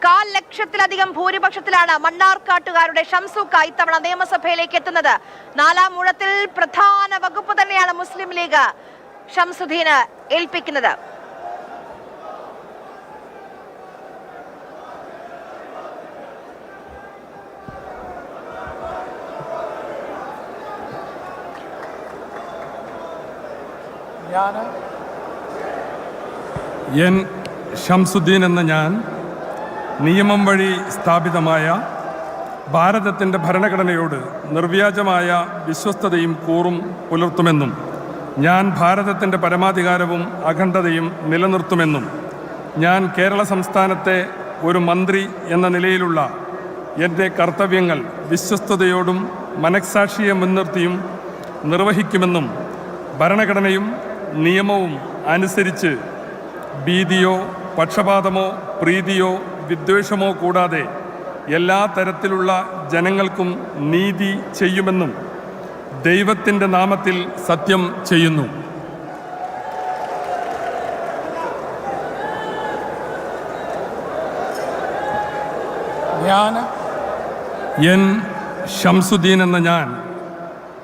1,00,000-ലധികം ഭൂരിപക്ഷത്തിലാണ് മണ്ണാർക്കാട്ടുകാരുടെ ഷംസുക്ക ഇത്തവണ നിയമസഭയിലേക്ക് എത്തുന്നത്. 4ാം ഊഴത്തിൽ പ്രധാന വകുപ്പ് തന്നെയാണ് മുസ്ലിം ലീഗ് ഷംസുദ്ദീന് ഏൽപ്പിക്കുന്നത്. എൻ ഷംസുദ്ദീൻ എന്ന ഞാൻ നിയമം വഴി സ്ഥാപിതമായ ഭാരതത്തിൻ്റെ ഭരണഘടനയോട് നിർവ്യാജമായ വിശ്വസ്തതയും കൂറും പുലർത്തുമെന്നും ഞാൻ ഭാരതത്തിൻ്റെ പരമാധികാരവും അഖണ്ഡതയും നിലനിർത്തുമെന്നും ഞാൻ കേരള സംസ്ഥാനത്തെ ഒരു മന്ത്രി എന്ന നിലയിലുള്ള എൻ്റെ കർത്തവ്യങ്ങൾ വിശ്വസ്തയോടും മനഃസാക്ഷിയെ മുൻനിർത്തിയും നിർവഹിക്കുമെന്നും ഭരണഘടനയും നിയമവും അനുസരിച്ച് ഭീതിയോ പക്ഷപാതമോ പ്രീതിയോ വിദ്വേഷമോ കൂടാതെ എല്ലാ തരത്തിലുള്ള ജനങ്ങൾക്കും നീതി ചെയ്യുമെന്നും ദൈവത്തിൻ്റെ നാമത്തിൽ സത്യം ചെയ്യുന്നു. എൻ ഷംസുദ്ദീൻ എന്ന ഞാൻ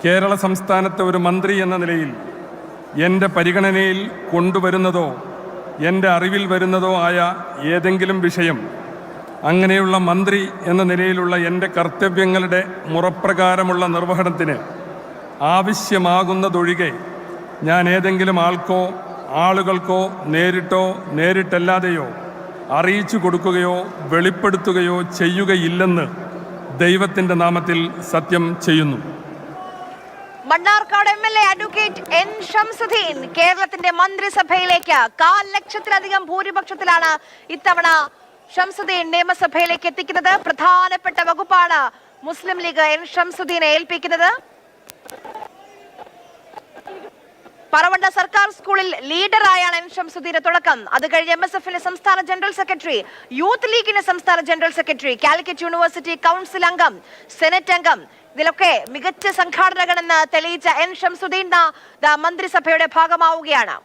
കേരള സംസ്ഥാനത്തെ ഒരു മന്ത്രി എന്ന നിലയിൽ എൻ്റെ പരിഗണനയിൽ കൊണ്ടുവരുന്നതോ എൻ്റെ അറിവിൽ വരുന്നതോ ആയ ഏതെങ്കിലും വിഷയം അങ്ങനെയുള്ള മന്ത്രി എന്ന നിലയിലുള്ള എൻ്റെ കർത്തവ്യങ്ങളുടെ മുറപ്രകാരമുള്ള നിർവഹണത്തിന് ആവശ്യമാകുന്നതൊഴികെ ഞാൻ ഏതെങ്കിലും ആൾക്കോ ആളുകൾക്കോ നേരിട്ടോ നേരിട്ടല്ലാതെയോ അറിയിച്ചു കൊടുക്കുകയോ വെളിപ്പെടുത്തുകയോ ചെയ്യുകയില്ലെന്ന് ദൈവത്തിൻ്റെ നാമത്തിൽ സത്യം ചെയ്യുന്നു. Mannarkkad MLA advocate N Shamsuddin കേരളത്തിന്റെ മന്ത്രിസഭയിലേക്ക് 1,00,000-ലധികം ഭൂരിപക്ഷത്തിലാണ് ഇത്തവണ ഷംസുദ്ദീൻ നിയമസഭയിലേക്ക് എത്തിക്കുന്നത്. പ്രധാനപ്പെട്ട വകുപ്പാണ് മുസ്ലിം ലീഗ് എൻ ഷംസുദ്ദീനെ ഏൽപ്പിക്കുന്നത്. പറവണ്ട സർക്കാർ സ്കൂളിൽ ലീഡറായാണ് എൻ ഷംസുദ്ദീന്റെ തുടക്കം. അത് കഴിഞ്ഞ് MSFന്റെ സംസ്ഥാന ജനറൽ സെക്രട്ടറി, യൂത്ത് ലീഗിന്റെ സംസ്ഥാന general secretary, Calicut university council അംഗം, സെനറ്റ് അംഗം, ഇതിലൊക്കെ മികച്ച സംഘാടകനെന്ന് തെളിയിച്ച എൻ ഷംസുദ്ദീൻ മന്ത്രിസഭയുടെ ഭാഗമാവുകയാണ്.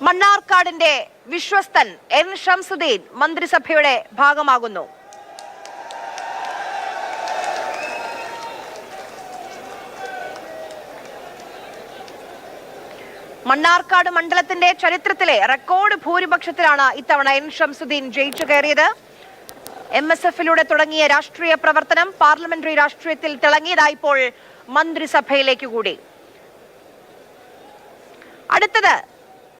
മണ്ണാർക്കാടിന്റെ വിശ്വസ്തൻ എൻ ഷംസുദ്ദീൻ മന്ത്രിസഭയുടെ ഭാഗമാകുന്നു. മണ്ണാർക്കാട് മണ്ഡലത്തിന്റെ ചരിത്രത്തിലെ റെക്കോർഡ് ഭൂരിപക്ഷത്തിലാണ് ഇത്തവണ എൻ ഷംസുദ്ദീൻ ജയിച്ചു കയറിയത്. MSFിലൂടെ തുടങ്ങിയ രാഷ്ട്രീയ പ്രവർത്തനം പാർലമെന്ററി രാഷ്ട്രീയത്തിൽ തിളങ്ങിയതായിപ്പോൾ മന്ത്രിസഭയിലേക്ക് കൂടി. അടുത്തത്